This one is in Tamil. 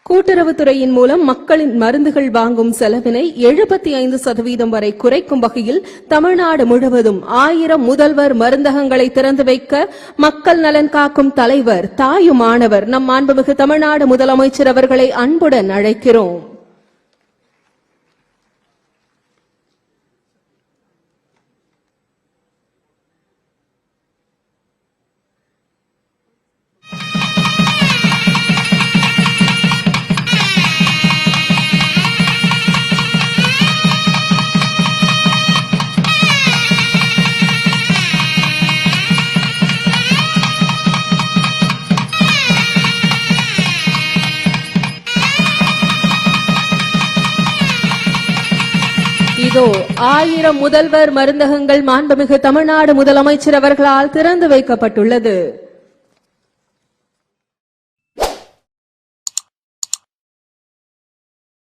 கூட்டுறவுத்துறையின் மூலம் மக்களின் மருந்துகள் வாங்கும் செலவினை 75% வரை குறைக்கும் வகையில் தமிழ்நாடு முழுவதும் 1000 முதல்வர் மருந்தகங்களை திறந்து வைக்க மக்கள் நலன் காக்கும் தலைவர் தாயுமானவர் நம் மாண்புமிகு தமிழ்நாடு முதலமைச்சர் அவர்களை அன்புடன் அழைக்கிறோம். இதோ 1000 முதல்வர் மருந்தகங்கள் மாண்புமிகு தமிழ்நாடு முதலமைச்சர் அவர்களால் திறந்து வைக்கப்பட்டுள்ளது.